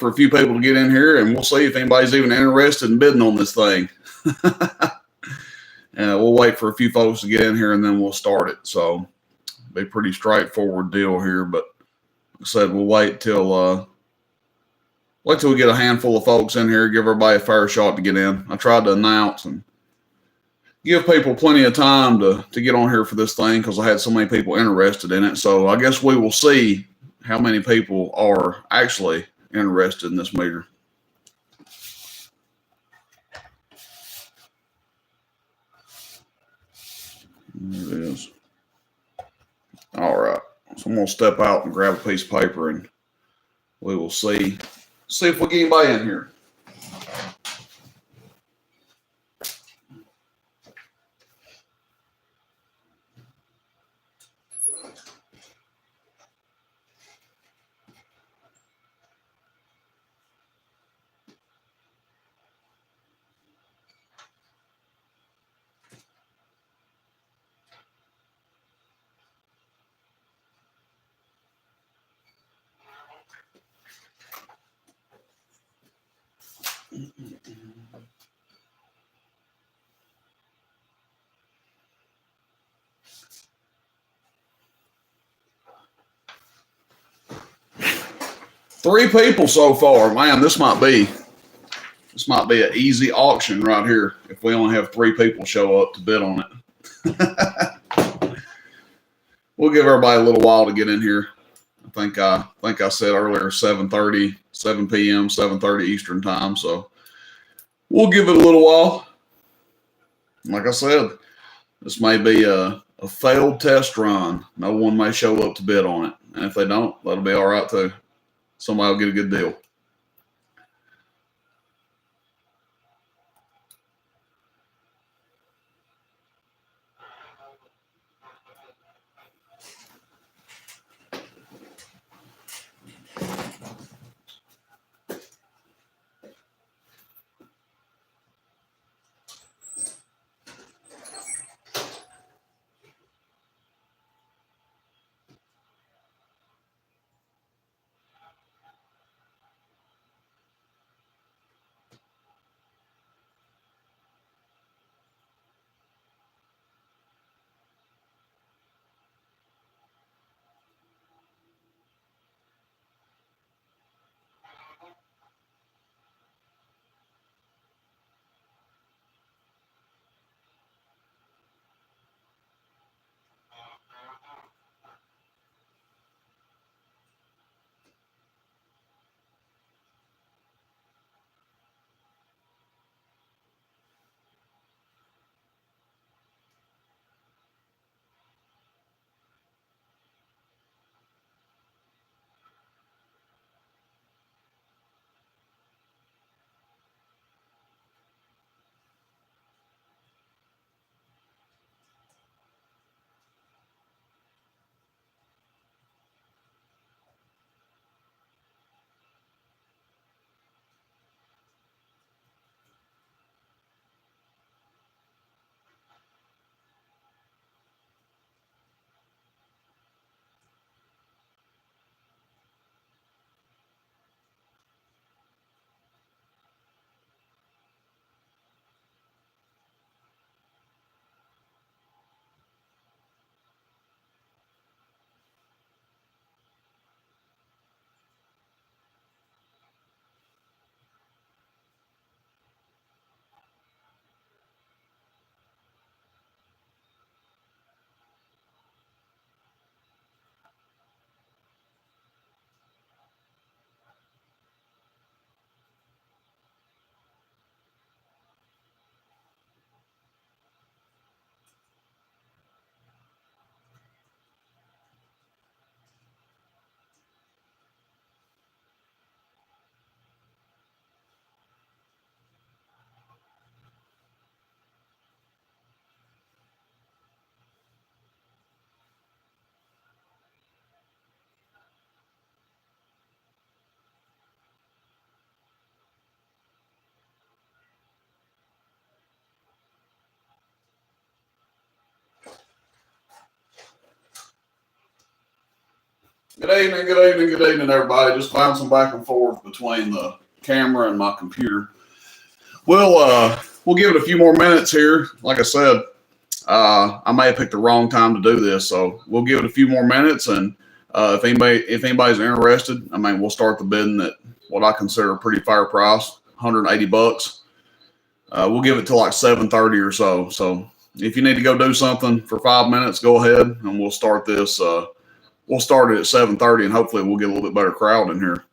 for a few people to get in here, and we'll see if anybody's even interested in bidding on this thing. We'll wait for a few folks to get in here, and then we'll start it. So it'll be a pretty straightforward deal here. But like I said, we'll wait till we get a handful of folks in here, give everybody a fair shot to get in. I tried to announce and give people plenty of time to get on here for this thing because I had so many people interested in it. So I guess we will see how many people are actually interested in this meter. There it is. All right. So I'm going to step out and grab a piece of paper, and we will see if we get anybody in here. Three people so far. Man, this might be an easy auction right here if we only have 3 people show up to bid on it. We'll give everybody a little while to get in here. I think I said earlier 7:30, 7 p.m., 7:30 Eastern time. So we'll give it a little while. Like I said, this may be a failed test run. No one may show up to bid on it. And if they don't, that'll be all right too. Somebody will get a good deal. Good evening, everybody. Just bouncing back and forth between the camera and my computer. We'll give it a few more minutes here. Like I said, I may have picked the wrong time to do this, so we'll give it a few more minutes. And if anybody's interested, I mean, we'll start the bidding at what I consider a pretty fair price, $180. We'll give it till like 7:30 or so. So if you need to go do something for 5 minutes, go ahead, and we'll start this. We'll start it at 7:30, and hopefully we'll get a little bit better crowd in here.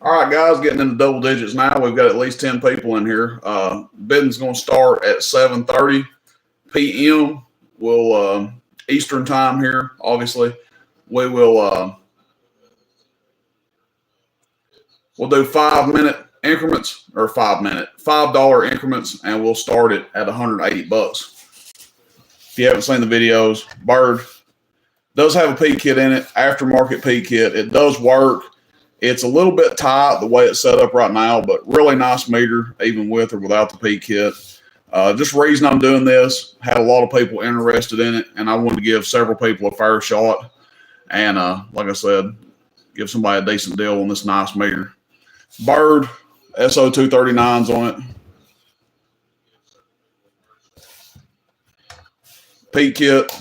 All right, guys, getting into double digits now. We've got at least 10 people in here. Bidding's going to start at 7:30 p.m. We'll Eastern time here. Obviously, we will we'll do 5-minute increments or $5 increments, and we'll start it at $180. If you haven't seen the videos, Bird does have a P kit in it, aftermarket P kit. It does work. It's a little bit tight the way it's set up right now, but really nice meter, even with or without the P kit. Just the reason I'm doing this, had a lot of people interested in it, and I wanted to give several people a fair shot. And like I said, give somebody a decent deal on this nice meter. Bird, SO239s on it. P kit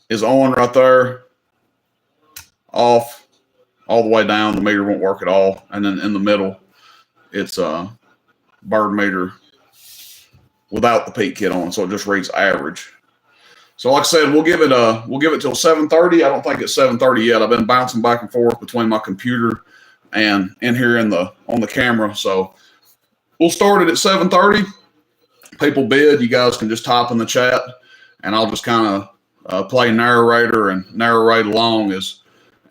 is on right there, off. All the way down, the meter won't work at all. And then in the middle, it's a Bird meter without the peak kit on, so it just reads average. So like I said, we'll give it till 7:30. I don't think it's 7:30 yet. I've been bouncing back and forth between my computer and in here on the camera. So we'll start it at 7:30. People bid, you guys can just type in the chat, and I'll just kind of play narrator and narrate along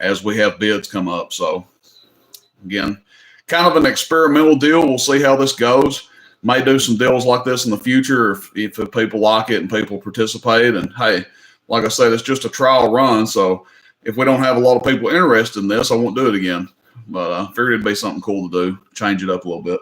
as we have bids come up. So again, kind of an experimental deal. We'll see how this goes. May do some deals like this in the future if people like it and people participate. And hey, like I said, it's just a trial run. So if we don't have a lot of people interested in this, I won't do it again. But I figured it'd be something cool to do, change it up a little bit.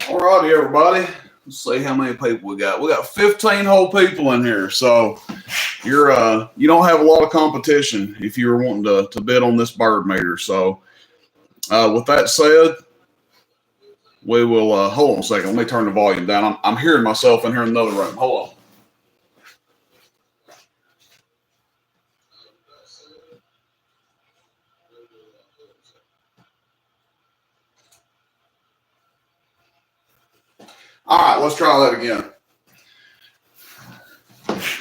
All righty, everybody. Let's see how many people we got. We got 15 whole people in here. So you don't have a lot of competition if you're wanting to bid on this bird meter. So with that said, we will hold on a second. Let me turn the volume down. I'm hearing myself in here in another room. Hold on. All right, let's try that again.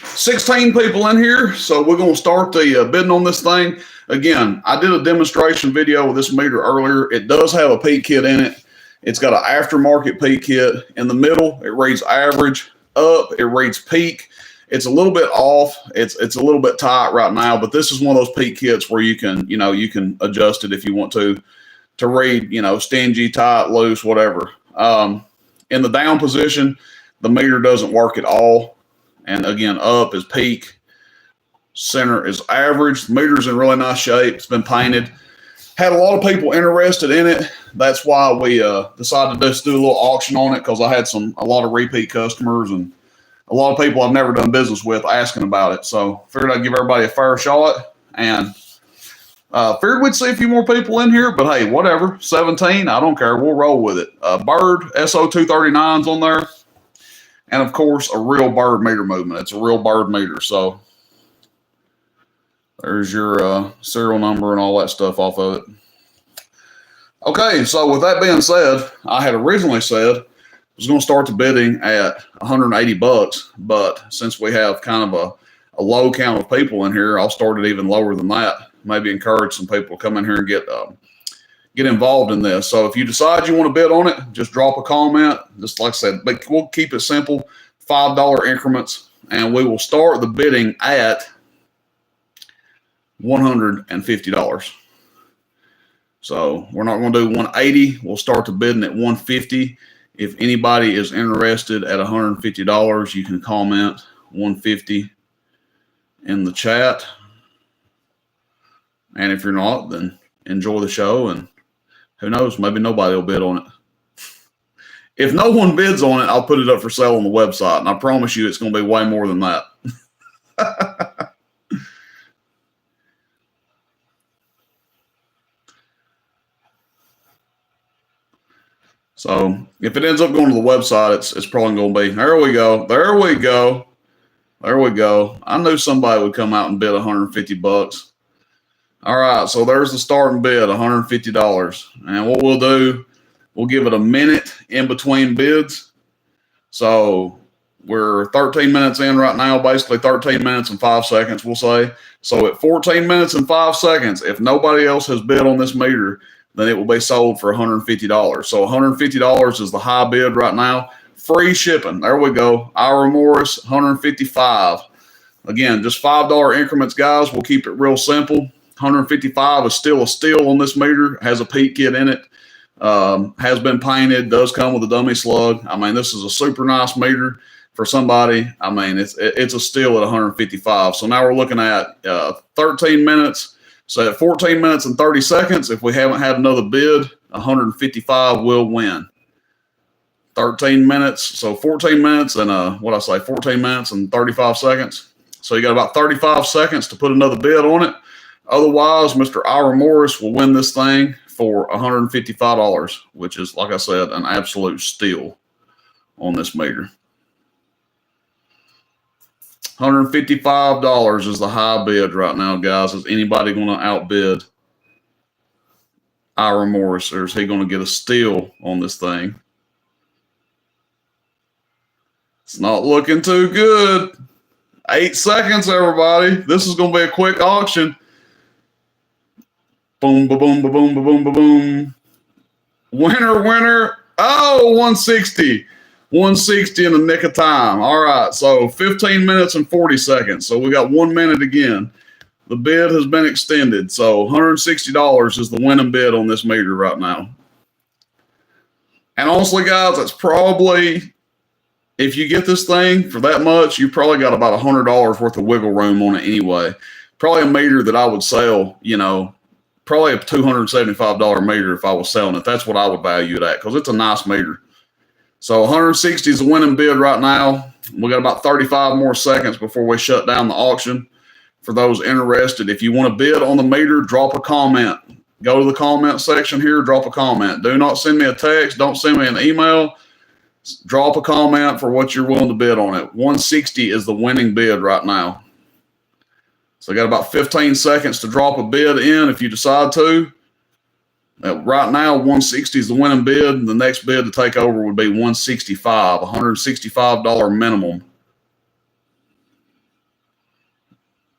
16 people in here, so we're going to start the bidding on this thing. Again, I did a demonstration video with this meter earlier. It does have a peak kit in it. It's got an aftermarket peak kit. In the middle, it reads average. Up, it reads peak. It's a little bit off. It's a little bit tight right now, but this is one of those peak kits where you can adjust it if you want to read, stingy, tight, loose, whatever. In the down position, the meter doesn't work at all. And again, up is peak. Center is average. The meter's in really nice shape. It's been painted. Had a lot of people interested in it. That's why we decided to just do a little auction on it, because I had a lot of repeat customers and a lot of people I've never done business with asking about it. So figured I'd give everybody a fair shot, and figured we'd see a few more people in here, but hey, whatever. 17, I don't care. We'll roll with it. Bird SO239's on there. And of course, a real bird meter movement. It's a real bird meter. So there's your serial number and all that stuff off of it. Okay, so with that being said, I had originally said I was going to start the bidding at $180, but since we have kind of a low count of people in here, I'll start it even lower than that. Maybe encourage some people to come in here and get involved in this. So if you decide you want to bid on it, just drop a comment. Just like I said, but we'll keep it simple, $5 increments, and we will start the bidding at $150. So we're not going to do 180. We'll start the bidding at 150. If anybody is interested at $150, you can comment 150 in the chat. And if you're not, then enjoy the show, and who knows, maybe nobody will bid on it. If no one bids on it, I'll put it up for sale on the website, and I promise you it's going to be way more than that. So if it ends up going to the website, it's probably going to be, there we go. There we go. There we go. I knew somebody would come out and bid $150. All right, so there's the starting bid, $150. And what we'll do, we'll give it a minute in between bids. So we're 13 minutes in right now, basically 13 minutes and 5 seconds, we'll say. So at 14 minutes and 5 seconds, if nobody else has bid on this meter, then it will be sold for $150. So $150 is the high bid right now. Free shipping. There we go. Ira Morris, $155. Again, just $5 increments, guys. We'll keep it real simple. $155 is still a steal on this meter. Has a peak kit in it. Has been painted. Does come with a dummy slug. I mean, this is a super nice meter for somebody. I mean, it's a steal at $155. So now we're looking at 13 minutes. So at 14 minutes and 30 seconds, if we haven't had another bid, 155 will win. 13 minutes, so 14 minutes and 14 minutes and 35 seconds. So you got about 35 seconds to put another bid on it. Otherwise, Mr. Ira Morris will win this thing for $155, which is, like I said, an absolute steal on this meter. $155 is the high bid right now, guys. Is anybody going to outbid Ira Morris, or is he going to get a steal on this thing? It's not looking too good. 8 seconds, everybody. This is going to be a quick auction. Boom, ba boom, ba boom, ba boom, ba boom. Winner, winner. Oh, 160. 160 in the nick of time. All right, so 15 minutes and 40 seconds. So we got 1 minute again. The bid has been extended. So $160 is the winning bid on this meter right now. And honestly, guys, that's probably, if you get this thing for that much, you probably got about $100 worth of wiggle room on it anyway. Probably a meter that I would sell, probably a $275 meter if I was selling it. That's what I would value it at, because it's a nice meter. So 160 is the winning bid right now. We got about 35 more seconds before we shut down the auction. For those interested, if you want to bid on the meter, drop a comment. Go to the comment section here, drop a comment. Do not send me a text. Don't send me an email. Drop a comment for what you're willing to bid on it. 160 is the winning bid right now. So I got about 15 seconds to drop a bid in if you decide to. Right now, 160 is the winning bid. The next bid to take over would be 165, $165 minimum.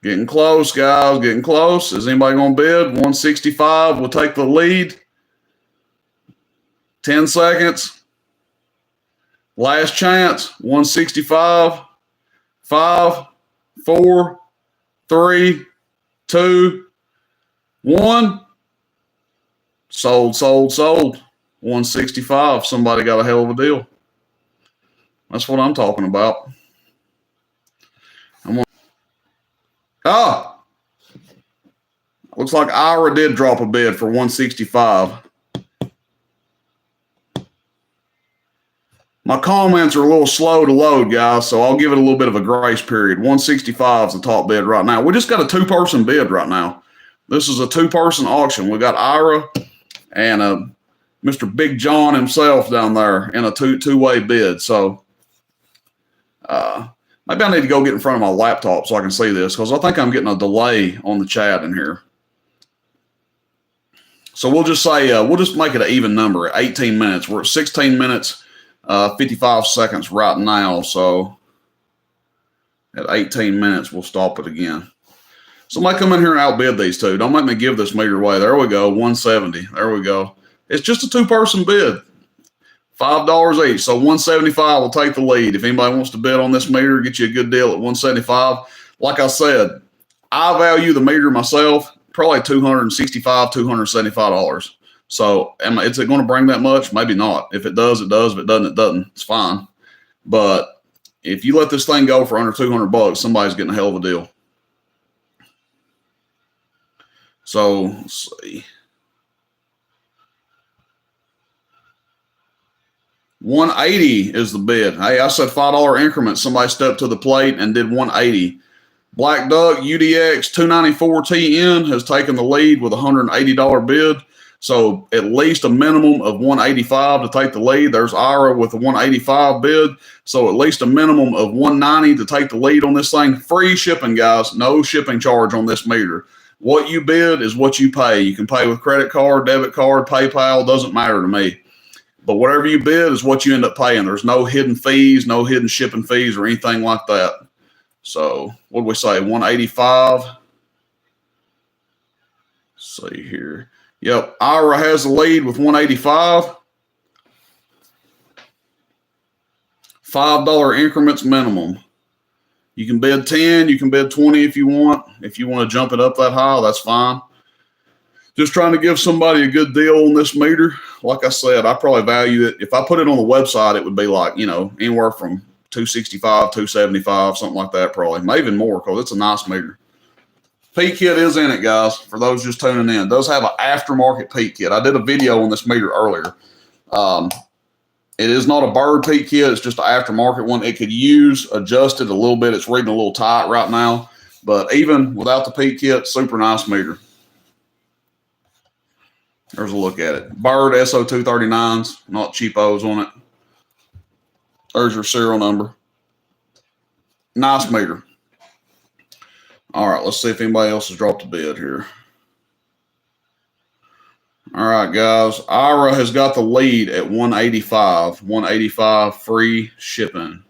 Getting close, guys, getting close. Is anybody going to bid? 165 will take the lead. 10 seconds. Last chance, 165. 5, 4, 3, 2, 1. Sold, sold, sold. 165. Somebody got a hell of a deal. That's what I'm talking about. Looks like Ira did drop a bid for 165. My comments are a little slow to load, guys, so I'll give it a little bit of a grace period. 165 is the top bid right now. We just got a two-person bid right now. This is a two-person auction. We got Ira and Mr. Big John himself down there in a two-way bid. So maybe I need to go get in front of my laptop so I can see this, because I think I'm getting a delay on the chat in here. So we'll just say, we'll just make it an even number at 18 minutes. We're at 16 minutes, 55 seconds right now. So at 18 minutes, we'll stop it again. Somebody come in here and outbid these two. Don't make me give this meter away. There we go, 170. There we go. It's just a two-person bid. $5 each. So 175 will take the lead. If anybody wants to bid on this meter, get you a good deal at 175. Like I said, I value the meter myself probably $265, $275. So is it going to bring that much? Maybe not. If it does, it does. If it doesn't, it doesn't. It's fine. But if you let this thing go for under $200, somebody's getting a hell of a deal. So let's see. 180 is the bid. Hey, I said $5 increments. Somebody stepped to the plate and did 180. Black Duck UDX 294TN has taken the lead with a $180 bid. So at least a minimum of 185 to take the lead. There's Ira with a 185 bid. So at least a minimum of 190 to take the lead on this thing. Free shipping, guys. No shipping charge on this meter. What you bid is what you pay. You can pay with credit card, debit card, PayPal. Doesn't matter to me. But whatever you bid is what you end up paying. There's no hidden fees, no hidden shipping fees or anything like that. So what do we say? 185. Let's see here. Yep, Ira has the lead with 185. $5 increments minimum. You can bid 10, you can bid 20 if you want. If you want to jump it up that high, that's fine. Just trying to give somebody a good deal on this meter. Like I said, I probably value it. If I put it on the website, it would be like, anywhere from $265, $275, something like that probably. Maybe even more, because it's a nice meter. Peak kit is in it, guys, for those just tuning in. It does have an aftermarket peak kit. I did a video on this meter earlier. It is not a bird peak kit. It's just an aftermarket one. It could use adjusted a little bit. It's reading a little tight right now. But even without the peak kit, super nice meter. There's a look at it. Bird SO239s, not cheapos on it. There's your serial number. Nice meter. All right, let's see if anybody else has dropped a bid here. All right, guys. Ira has got the lead at 185. 185 free shipping.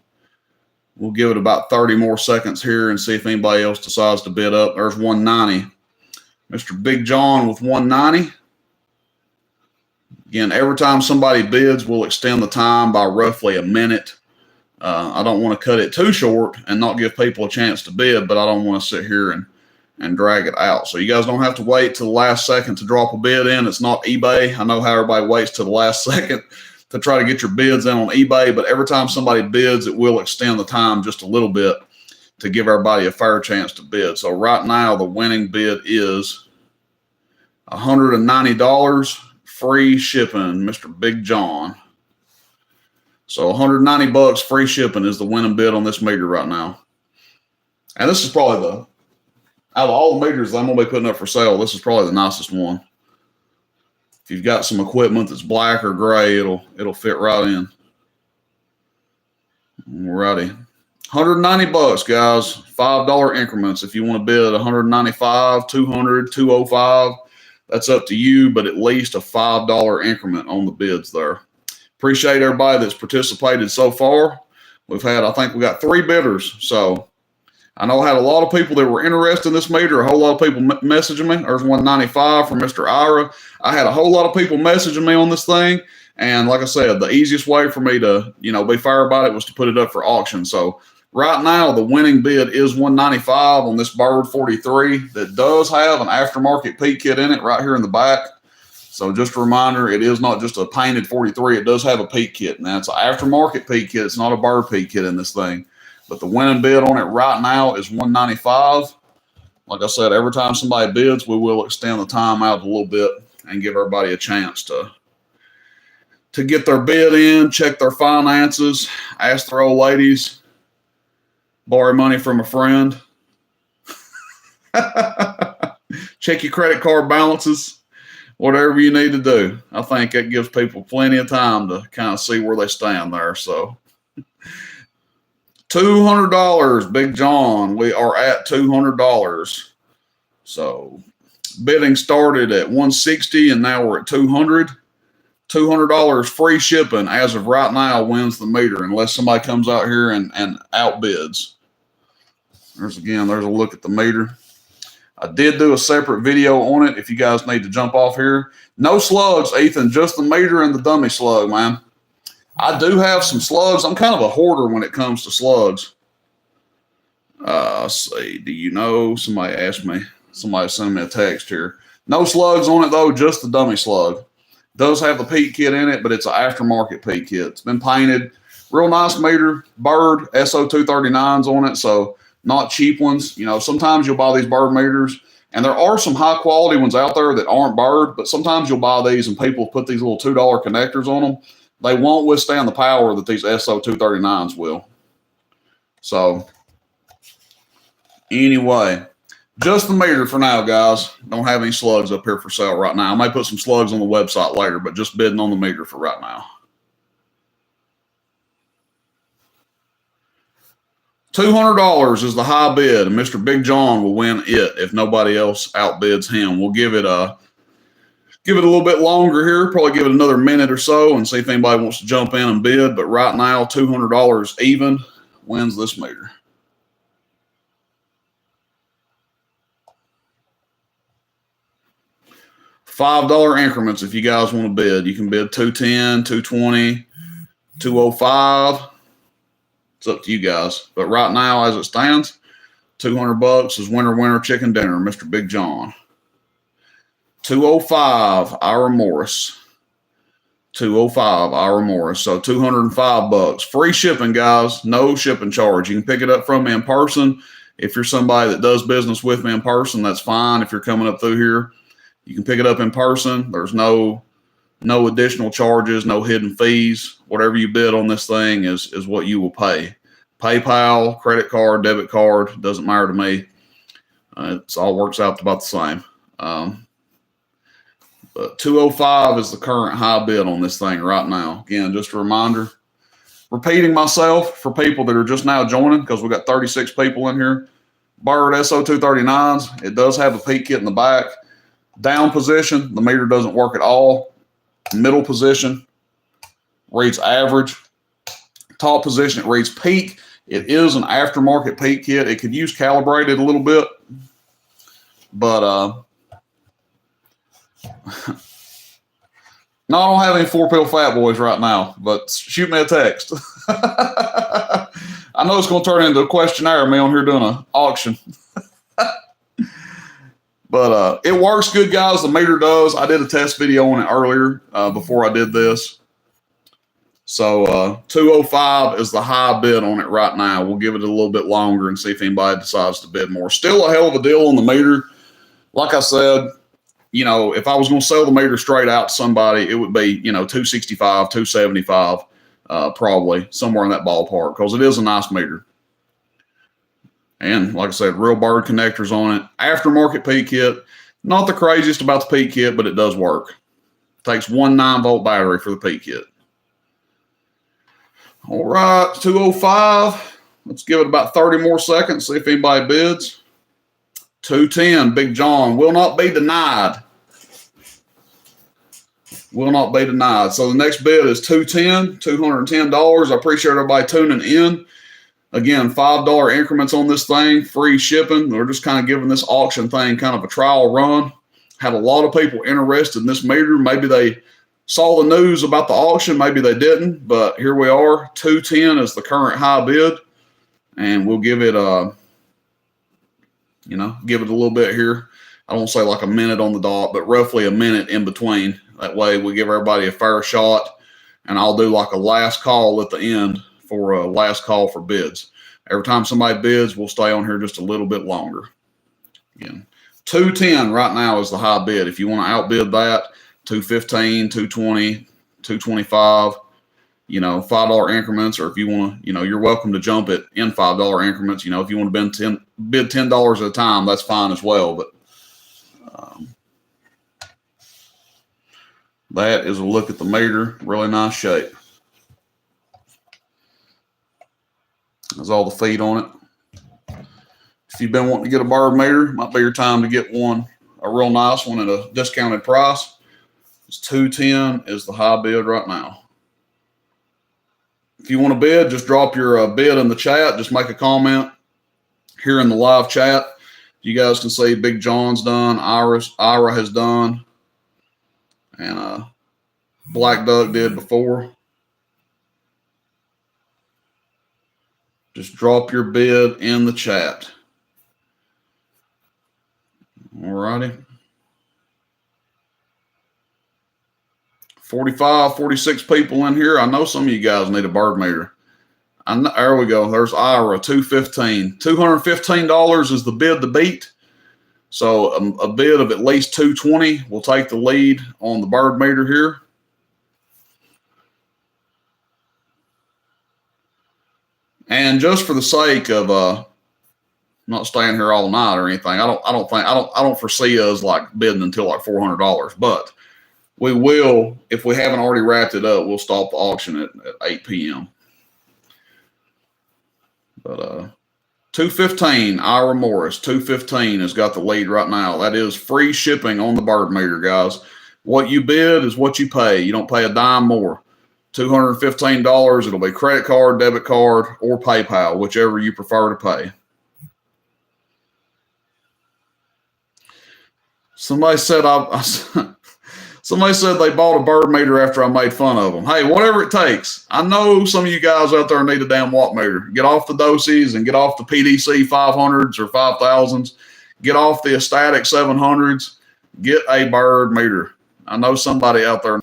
We'll give it about 30 more seconds here and see if anybody else decides to bid up. There's 190. Mr. Big John with 190. Again, every time somebody bids, we'll extend the time by roughly a minute. I don't want to cut it too short and not give people a chance to bid, but I don't want to sit here and drag it out. So you guys don't have to wait till the last second to drop a bid in. It's not eBay. I know how everybody waits till the last second to try to get your bids in on eBay, but every time somebody bids, it will extend the time just a little bit to give everybody a fair chance to bid. So right now, the winning bid is $190. Free shipping, Mr. Big John. So 190 bucks free shipping is the winning bid on this meter right now. And this is probably out of all the meters I'm going to be putting up for sale, this is probably the nicest one. If you've got some equipment that's black or gray, it'll fit right in. Alrighty. 190 bucks, guys. $5 increments. If you want to bid 195, 200, 205, that's up to you, but at least a $5 increment on the bids there. Appreciate everybody that's participated so far. I think we got 3 bidders. So I know I had a lot of people that were interested in this meter. A whole lot of people messaging me. There's 195 from Mr. Ira. I had a whole lot of people messaging me on this thing. And like I said, the easiest way for me to, be fair about it was to put it up for auction. So right now, the winning bid is 195 on this Bird 43 that does have an aftermarket peak kit in it right here in the back. So just a reminder, it is not just a painted 43. It does have a peak kit. Now, it's an aftermarket peak kit. It's not a Bird peak kit in this thing. But the winning bid on it right now is 195. Like I said, every time somebody bids, we will extend the time out a little bit and give everybody a chance to get their bid in, check their finances, ask their old ladies, borrow money from a friend, check your credit card balances. Whatever you need to do. I think that gives people plenty of time to kind of see where they stand there. So $200, Big John. We are at $200. So bidding started at 160 and now we're at 200. $200 free shipping as of right now wins the meter unless somebody comes out here and outbids. There's a look at the meter. I did do a separate video on it if you guys need to jump off here. No slugs, Ethan, just the meter and the dummy slug, man. I do have some slugs. I'm kind of a hoarder when it comes to slugs. Let's see, do you know? Somebody asked me. Somebody sent me a text here. No slugs on it, though, just the dummy slug. Does have the peak kit in it, but it's an aftermarket peak kit. It's been painted. Real nice meter. Bird, SO239s on it, so not cheap ones. Sometimes you'll buy these Bird meters, and there are some high quality ones out there that aren't Bird, but sometimes you'll buy these and people put these little $2 connectors on them. They won't withstand the power that these SO239s will. So anyway, just the meter for now, guys. Don't have any slugs up here for sale right now. I may put some slugs on the website later, but just bidding on the meter for right now. $200 is the high bid, and Mr. Big John will win it if nobody else outbids him. We'll give it a little bit longer here, probably give it another minute or so and see if anybody wants to jump in and bid. But right now, $200 even wins this meter. $5 increments if you guys want to bid. You can bid 210, 220, 205. It's up to you guys. But right now, as it stands, $200 is winner chicken dinner, Mr. Big John. 205, Ira Morris. 205, Ira Morris. So $205. Free shipping, guys. No shipping charge. You can pick it up from me in person. If you're somebody that does business with me in person, that's fine. If you're coming up through here, you can pick it up in person. There's no additional charges, no hidden fees. Whatever you bid on this thing is what you will pay. PayPal, credit card, debit card, doesn't matter to me. It all works out about the same. But 205 is the current high bid on this thing right now. Again, just a reminder, repeating myself for people that are just now joining because we got 36 people in here. Bird SO239s. It does have a peak kit in the back. Down position, the meter doesn't work at all. Middle position reads average. Top position, it reads peak. It is an aftermarket peak kit. It could use calibrated a little bit, but no, I don't have any 4-pill fat boys right now, but shoot me a text. I know it's going to turn into a questionnaire, me on here doing an auction. But it works good, guys. The meter does. I did a test video on it earlier before I did this. So 205 is the high bid on it right now. We'll give it a little bit longer and see if anybody decides to bid more. Still a hell of a deal on the meter. Like I said, if I was going to sell the meter straight out to somebody, it would be, $265, $275. probably somewhere in that ballpark, because it is a nice meter. And like I said, real bird connectors on it. Aftermarket P kit. Not the craziest about the P kit, but it does work. Takes one 9-volt battery for the P kit. All right, 205. Let's give it about 30 more seconds, see if anybody bids. 210, Big John. Will not be denied. Will not be denied. So the next bid is 210, $210. I appreciate everybody tuning in. Again, $5 increments on this thing, free shipping. We're just kind of giving this auction thing kind of a trial run. Had a lot of people interested in this meter. Maybe they saw the news about the auction, maybe they didn't, but here we are. 210 is the current high bid, and we'll give it give it a little bit here. I don't say like a minute on the dot, but roughly a minute in between. That way we give everybody a fair shot, and I'll do like a last call at the end for a last call for bids. Every time somebody bids, we'll stay on here just a little bit longer. Again, 210 right now is the high bid. If you want to outbid that, 215, 220, 225, $5 increments, or if you want to, you're welcome to jump it in $5 increments. If you want to bid $10 at a time, that's fine as well. But that is a look at the meter. Really nice shape. There's all the feet on it. If you've been wanting to get a bird meter, might be your time to get one, a real nice one at a discounted price. It's 210 is the high bid right now. If you want to bid, just drop your bid in the chat. Just make a comment here in the live chat. You guys can see Big John's done, Ira has done, and Black Duck did before. Just drop your bid in the chat. All righty. 45, 46 people in here. I know some of you guys need a bird meter. There we go. There's Ira, 215. $215 is the bid to beat. So a bid of at least 220 will take the lead on the bird meter here. And just for the sake of not staying here all night or anything, I don't foresee us like bidding until like $400. But we will, if we haven't already wrapped it up, we'll stop the auction at 8 p.m. But 215, Ira Morris, 215 has got the lead right now. That is free shipping on the bird meter, guys. What you bid is what you pay. You don't pay a dime more. $215. It'll be credit card, debit card, or PayPal, whichever you prefer to pay. Somebody said somebody said they bought a bird meter after I made fun of them. Hey, whatever it takes. I know some of you guys out there need a damn watt meter. Get off the doses and get off the PDC 500s or 5000s. Get off the static 700s. Get a bird meter. I know somebody out there.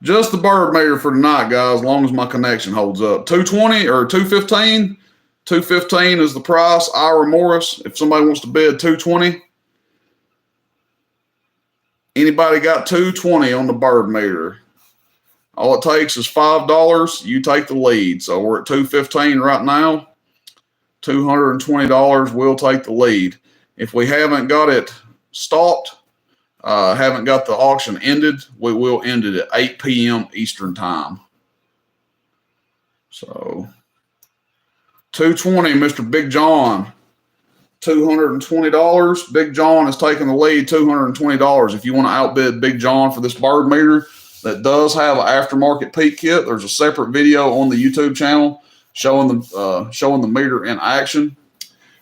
Just the bird meter for tonight, guys, as long as my connection holds up. 220 or 215. 215 is the price. Ira Morris, if somebody wants to bid 220. Anybody got 220 on the bird meter? All it takes is $5. You take the lead. So we're at 215 right now. $220 will take the lead. If we haven't got it stopped, haven't got the auction ended, we will end it at 8 p.m. Eastern time. So 220, Mr. Big John, $220. Big John is taking the lead, $220. If you want to outbid Big John for this bird meter that does have an aftermarket peak kit, there's a separate video on the YouTube channel showing the meter in action.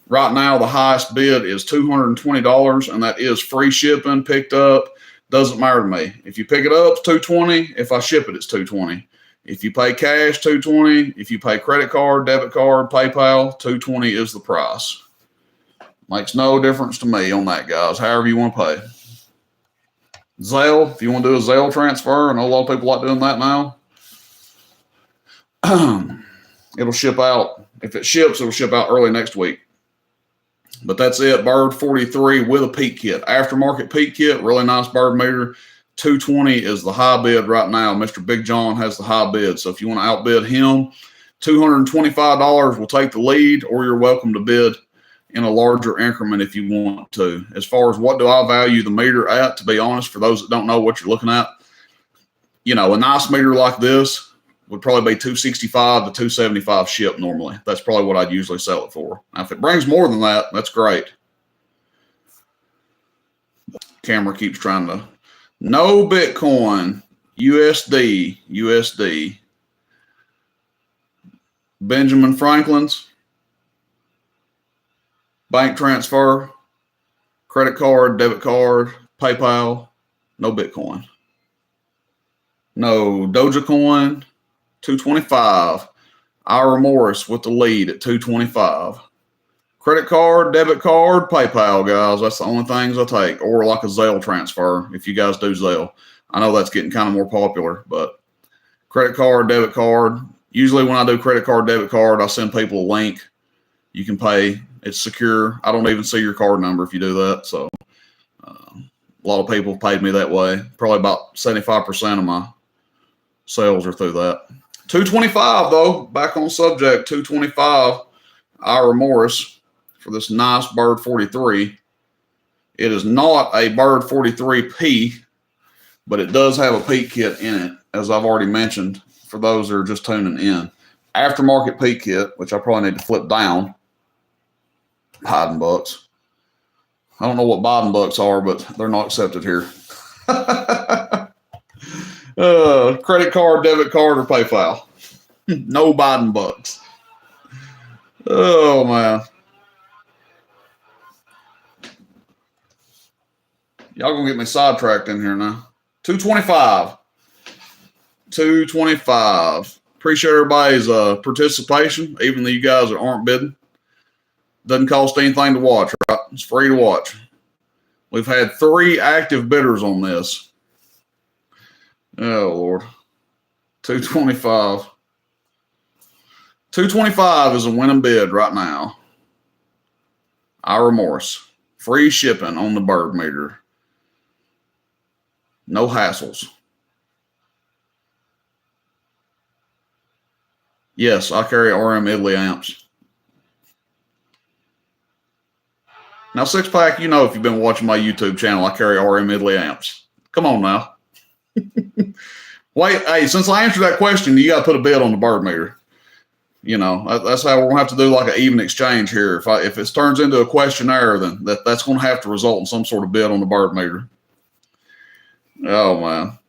Right now, the highest bid is $220, and that is free shipping, picked up. Doesn't matter to me. If you pick it up, it's $220. If I ship it, it's $220. If you pay cash, $220. If you pay credit card, debit card, PayPal, $220 is the price. Makes no difference to me on that, guys. However you want to pay. Zelle, if you want to do a Zelle transfer, I know a lot of people like doing that now. It'll ship out. If it ships, it'll ship out early next week. But that's it. Bird 43 with a peak kit. Aftermarket peak kit. Really nice bird meter. 220 is the high bid right now. Mr. Big John has the high bid. So if you want to outbid him, $225 will take the lead, or you're welcome to bid in a larger increment if you want to. As far as what do I value the meter at, to be honest, for those that don't know what you're looking at, you know, a nice meter like this would probably be $265 to $275 shipped normally. That's probably what I'd usually sell it for. Now, if it brings more than that, that's great. Camera keeps trying to. No Bitcoin, USD. Benjamin Franklin's. Bank transfer. Credit card, debit card, PayPal. No Bitcoin. No Dogecoin. 225. Ira Morris with the lead at 225. Credit card, debit card, PayPal, guys. That's the only things I take. Or like a Zelle transfer, if you guys do Zelle. I know that's getting kind of more popular, but credit card, debit card. Usually when I do credit card, debit card, I send people a link. You can pay. It's secure. I don't even see your card number if you do that. So a lot of people have paid me that way. Probably about 75% of my sales are through that. 225 though, back on subject, 225 Ira Morris for this nice Bird 43. It is not a Bird 43P, but it does have a peak kit in it, as I've already mentioned, for those that are just tuning in. Aftermarket peak kit, which I probably need to flip down. Biden bucks. I don't know what Biden bucks are, but they're not accepted here. Credit card, debit card, or PayPal. No Biden bucks. Oh, man. Y'all gonna get me sidetracked in here now. 225. 225. Appreciate everybody's participation, even though you guys aren't bidding. Doesn't cost anything to watch, right? It's free to watch. We've had 3 active bidders on this. Oh, Lord. 225. 225 is a winning bid right now. Ira Morris. Free shipping on the bird meter. No hassles. Yes, I carry RM Italy amps. Now, Six Pack, you know if you've been watching my YouTube channel, I carry RM Italy amps. Come on now. Wait, hey, since I answered that question, you got to put a bid on the bird meter. You know, that's how we're going to have to do like an even exchange here. If it turns into a questionnaire, then that's going to have to result in some sort of bid on the bird meter. Oh, man.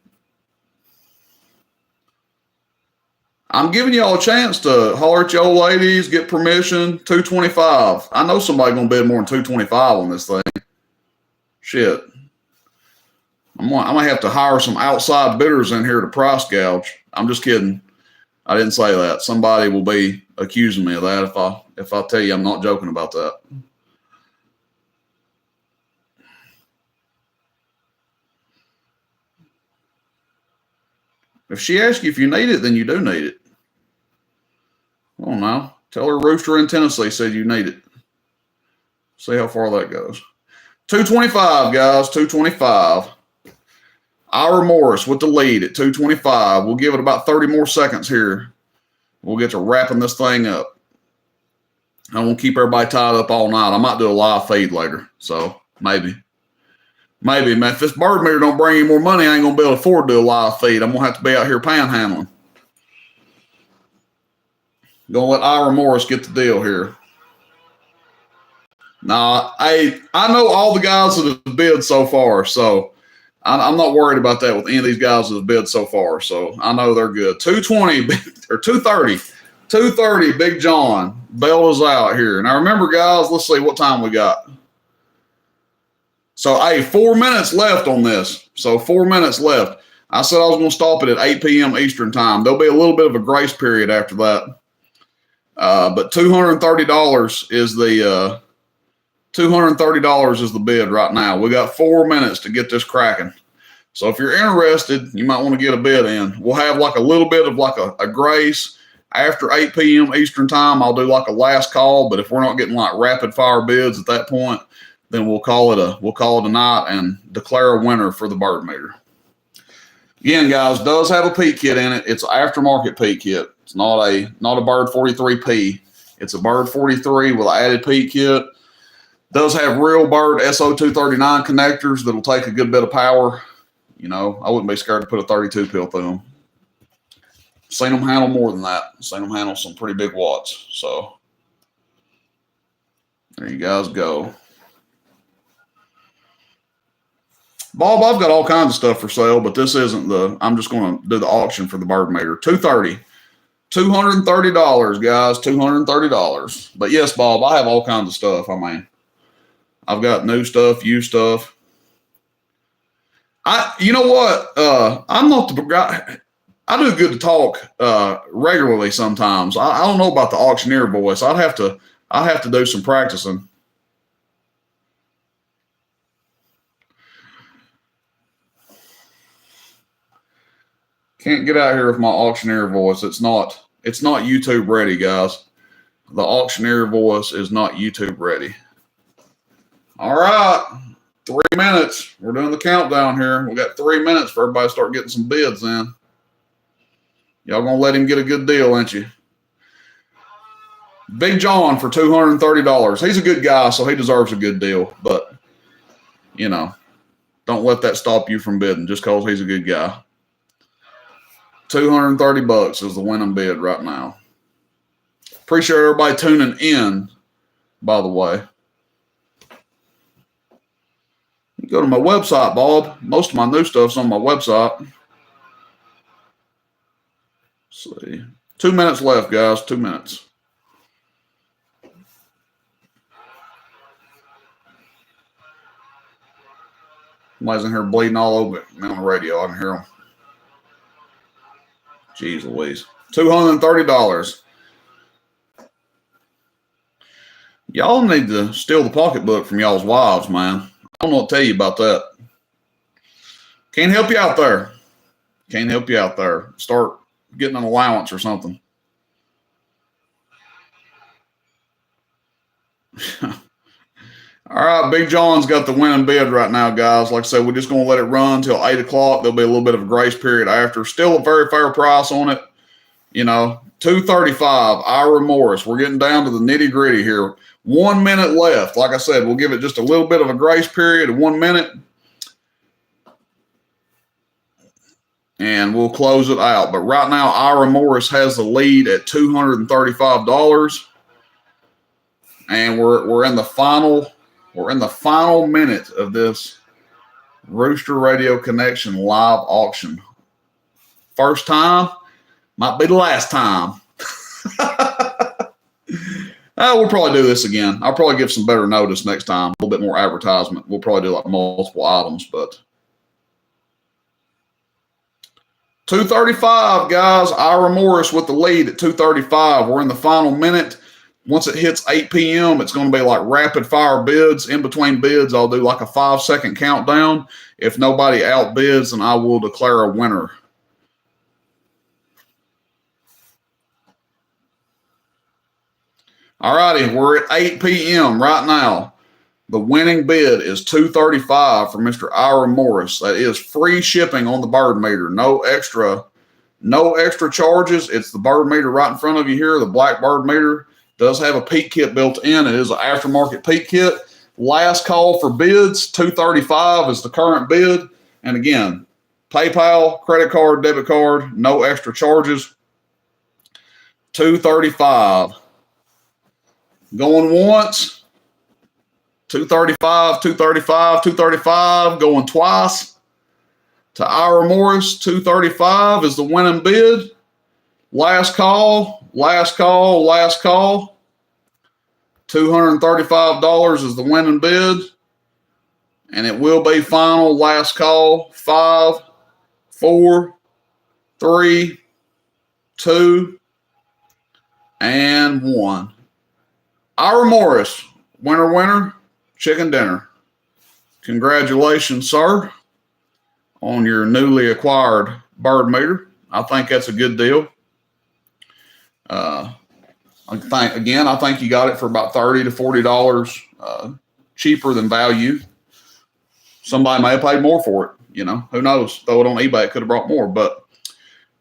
I'm giving y'all a chance to holler at your old ladies, get permission. 225. I know somebody going to bid more than 225 on this thing. Shit. I'm going to have to hire some outside bidders in here to price gouge. I'm just kidding. I didn't say that. Somebody will be accusing me of that if I tell you I'm not joking about that. If she asks you if you need it, then you do need it. Oh, now. Tell her Rooster in Tennessee said you need it. See how far that goes. 225, guys. 225. Ira Morris with the lead at 225. We'll give it about 30 more seconds here. We'll get to wrapping this thing up. I won't keep everybody tied up all night. I might do a live feed later. So maybe. Maybe, man. If this bird meter don't bring any more money, I ain't going to be able to afford to do a live feed. I'm going to have to be out here panhandling. Going to let Ira Morris get the deal here. Nah, I know all the guys that have bid so far, so I'm not worried about that with any of these guys that have bid so far. So I know they're good. 220 or 230. 230, Big John. Bell is out here. Now remember, guys, let's see what time we got. So, hey, 4 minutes left on this. So 4 minutes left. I said I was going to stop it at 8 p.m. Eastern time. There'll be a little bit of a grace period after that. But $230 is the $230 is the bid right now. We got 4 minutes to get this cracking. So if you're interested, you might want to get a bid in. We'll have like a little bit of like a grace After 8 p.m. Eastern time, I'll do like a last call. But if we're not getting like rapid fire bids at that point, then we'll call it a night and declare a winner for the bird meter. Again, guys, does have a peak kit in it. It's an aftermarket peak kit. It's not a Bird 43P. It's a Bird 43 with an added peak kit. Does have real Bird SO239 connectors that'll take a good bit of power. You know, I wouldn't be scared to put a 32 pill through them. Seen them handle more than that. Seen them handle some pretty big watts. So there you guys go. Bob, I've got all kinds of stuff for sale, but this isn't I'm just going to do the auction for the bird meter. $230, guys, $230. But yes, Bob, I have all kinds of stuff. I mean, I've got new stuff, used stuff. You know what? I'm not the guy. I do good to talk regularly sometimes. I don't know about the auctioneer voice. I'd have to do some practicing. Can't get out here with my auctioneer voice. It's not YouTube ready, guys. The auctioneer voice is not YouTube ready. All right. 3 minutes. We're doing the countdown here. We got 3 minutes for everybody to start getting some bids in. Y'all gonna let him get a good deal, ain't you? Big John for $230. He's a good guy, so he deserves a good deal. But, you know, don't let that stop you from bidding just because he's a good guy. $230 is the winning bid right now. Appreciate everybody tuning in, by the way. Go to my website, Bob. Most of my new stuff's on my website. Let's see. 2 minutes left, guys. 2 minutes. Somebody's in here bleeding all over me on the radio. I can hear them. Jeez Louise. $230. Y'all need to steal the pocketbook from y'all's wives, man. I don't know what to tell you about that. Can't help you out there. Can't help you out there. Start getting an allowance or something. All right, Big John's got the winning bid right now, guys. Like I said, we're just going to let it run till 8 o'clock. There'll be a little bit of a grace period after. Still a very fair price on it. You know, $235, Ira Morris. We're getting down to the nitty-gritty here. 1 minute left. Like I said, we'll give it just a little bit of a grace period of 1 minute. And we'll close it out. But right now, Ira Morris has the lead at $235. And we're in the final minute of this Rooster Radio Connection live auction. First time, might be the last time. We'll probably do this again. I'll probably give some better notice next time. A little bit more advertisement. We'll probably do like multiple items, but $235, guys. Ira Morris with the lead at $235. We're in the final minute. Once it hits 8 p.m., it's going to be like rapid fire bids. In between bids, I'll do like a 5-second countdown. If nobody outbids, then I will declare a winner. All righty, we're at 8 p.m. right now. The winning bid is $235 for Mr. Ira Morris. That is free shipping on the bird meter. No extra charges. It's the bird meter right in front of you here, the black bird meter. Does have a peak kit built in. It is an aftermarket peak kit. Last call for bids. $235 is the current bid. And again, PayPal, credit card, debit card, no extra charges. $235. Going once. $235, $235, $235. Going twice. To Ira Morris, $235 is the winning bid. Last call, last call, last call. $235 is the winning bid. And it will be final. Last call. 5, 4, 3, 2, and 1. Ira Morris, winner, winner, chicken dinner. Congratulations, sir, on your newly acquired bird meter. I think that's a good deal. I think you got it for about $30 to $40 cheaper than value. Somebody may have paid more for it. You know, who knows? Throw it on eBay, it could have brought more, but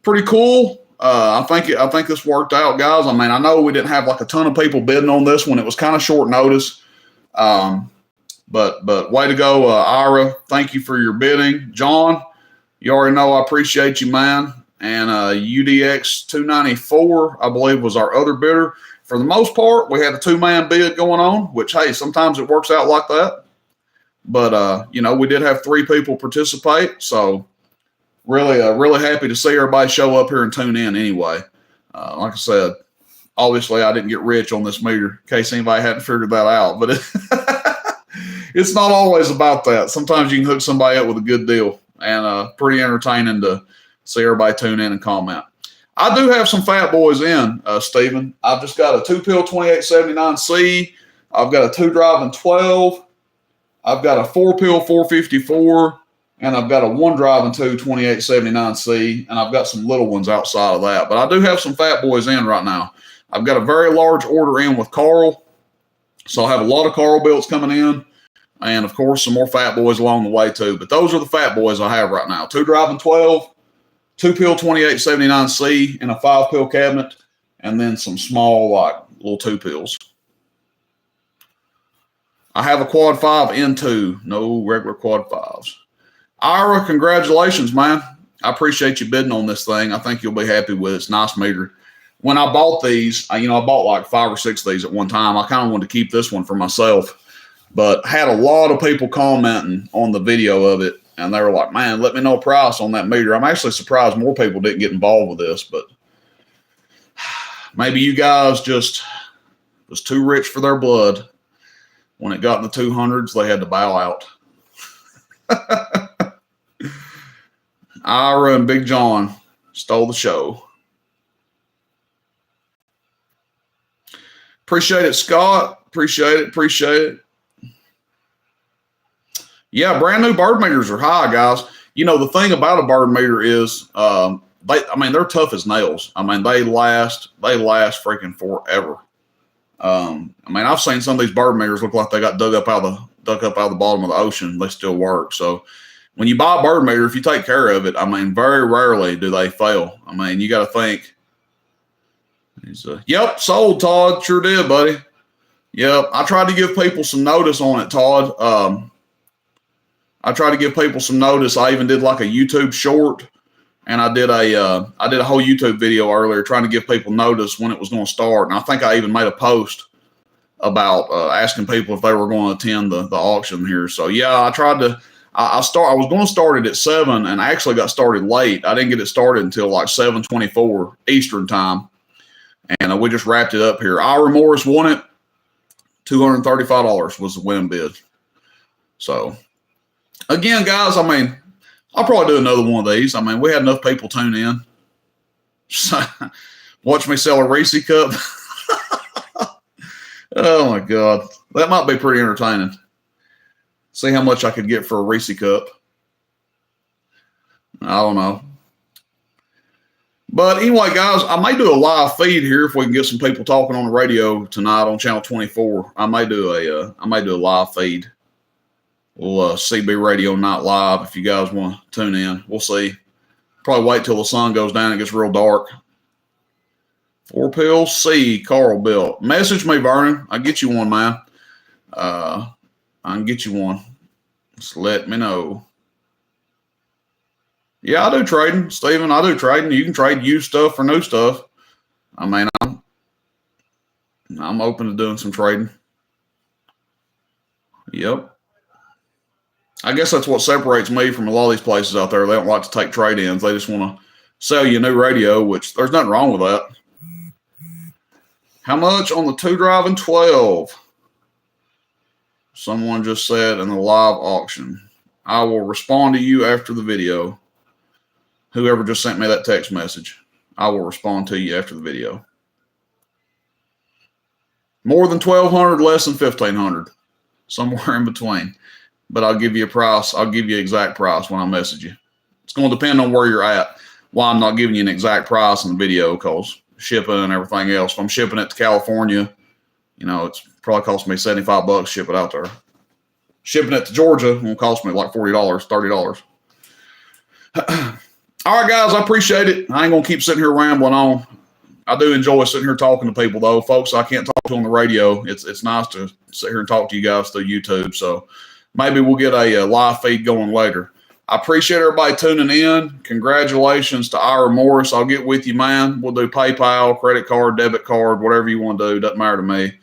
pretty cool. I think this worked out, guys. I mean, I know we didn't have like a ton of people bidding on this one. It was kind of short notice. But way to go, Ira. Thank you for your bidding. John, you already know I appreciate you, man. And UDX 294, I believe, was our other bidder. For the most part, we had a two-man bid going on, which, hey, sometimes it works out like that. But, you know, we did have 3 people participate. So really happy to see everybody show up here and tune in anyway. Like I said, obviously I didn't get rich on this meter in case anybody hadn't figured that out. But it's not always about that. Sometimes you can hook somebody up with a good deal, and pretty entertaining to see everybody tune in and comment. I do have some fat boys in, Stephen. I've just got a 2-pill 2879C. I've got a 2-driving 12. I've got a 4-pill 454. And I've got a 1-driving 2 2879C. And I've got some little ones outside of that. But I do have some fat boys in right now. I've got a very large order in with Carl. So I have a lot of Carl builds coming in. And, of course, some more fat boys along the way, too. But those are the fat boys I have right now. 2-driving 12. 2-pill 2879C in a 5-pill cabinet, and then some small, like, little 2-pills. I have a quad 5 N2, no regular quad 5s. Ira, congratulations, man. I appreciate you bidding on this thing. I think you'll be happy with it. It's a nice meter. When I bought these, I bought like 5 or 6 of these at one time. I kind of wanted to keep this one for myself, but had a lot of people commenting on the video of it. And they were like, man, let me know a price on that meter. I'm actually surprised more people didn't get involved with this, but maybe you guys just was too rich for their blood. When it got in the 200s, they had to bow out. Ira and Big John stole the show. Appreciate it, Scott. Appreciate it. Yeah, brand new bird meters are high, guys. You know, the thing about a bird meter is, they're tough as nails. I mean, they last freaking forever. I've seen some of these bird meters look like they got dug up out of the bottom of the ocean. They still work. So when you buy a bird meter, if you take care of it, very rarely do they fail. You got to think. Yep, sold, Todd. Sure did, buddy. Yep, I tried to give people some notice on it, Todd. I tried to give people some notice. I even did like a YouTube short, and I did a whole YouTube video earlier trying to give people notice when it was going to start. And I think I even made a post about asking people if they were going to attend the auction here. So yeah, I tried to. I was going to start it at 7, and I actually got started late. I didn't get it started until like 7:24 Eastern time, and we just wrapped it up here. Ira Morris won it. $235 was the win bid. So. Again, guys, I'll probably do another one of these. We had enough people tune in. So, watch me sell a Reese cup. Oh, my God. That might be pretty entertaining. See how much I could get for a Reese cup. I don't know. But anyway, guys, I may do a live feed here if we can get some people talking on the radio tonight on Channel 24. I may do a live feed. We'll CB Radio Night Live if you guys want to tune in. We'll see. Probably wait till the sun goes down and it gets real dark. 4-pill C, Carl built. Message me, Vernon. I'll get you one, man. I can get you one. Just let me know. Yeah, I do trading, Steven. I do trading. You can trade used stuff for new stuff. I'm open to doing some trading. Yep. I guess that's what separates me from a lot of these places out there. They don't like to take trade-ins. They just want to sell you a new radio, which there's nothing wrong with that. How much on the 2-driving 12? Someone just said in the live auction. I will respond to you after the video. Whoever just sent me that text message, I will respond to you after the video. More than 1,200, less than 1,500. Somewhere in between. But I'll give you a price. I'll give you an exact price when I message you. It's going to depend on where you're at. Why I'm not giving you an exact price in the video, because shipping and everything else. If I'm shipping it to California, you know, it's probably cost me $75 to ship it out there. Shipping it to Georgia will cost me like $40, $30. All right, guys, I appreciate it. I ain't going to keep sitting here rambling on. I do enjoy sitting here talking to people, though. Folks I can't talk to on the radio. It's nice to sit here and talk to you guys through YouTube. So maybe we'll get a live feed going later. I appreciate everybody tuning in. Congratulations to Ira Morris. I'll get with you, man. We'll do PayPal, credit card, debit card, whatever you want to do. Doesn't matter to me.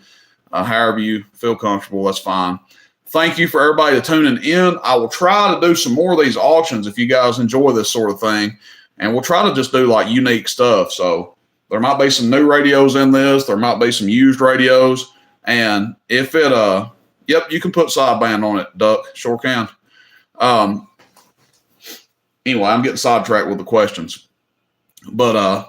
However you feel comfortable, that's fine. Thank you for everybody tuning in. I will try to do some more of these auctions if you guys enjoy this sort of thing. And we'll try to just do like unique stuff. So there might be some new radios in this. There might be some used radios. And if it, yep, you can put sideband on it, Duck. Sure can. Anyway, I'm getting sidetracked with the questions. But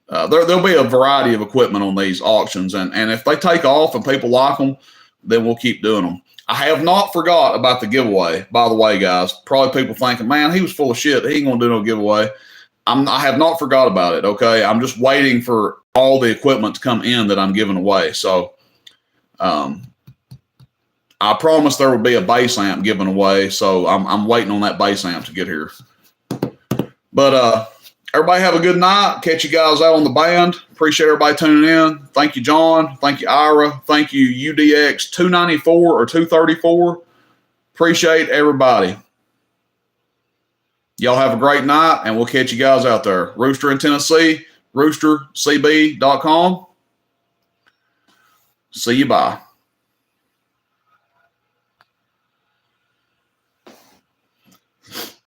there'll be a variety of equipment on these auctions. And if they take off and people like them, then we'll keep doing them. I have not forgot about the giveaway, by the way, guys. Probably people thinking, man, he was full of shit. He ain't going to do no giveaway. I have not forgot about it, okay? I'm just waiting for all the equipment to come in that I'm giving away. So I promised there would be a bass amp given away, so I'm waiting on that bass amp to get here. But everybody have a good night. Catch you guys out on the band. Appreciate everybody tuning in. Thank you, John. Thank you, Ira. Thank you, UDX 294 or 234. Appreciate everybody. Y'all have a great night, and we'll catch you guys out there. Rooster in Tennessee, roostercb.com. See you, bye.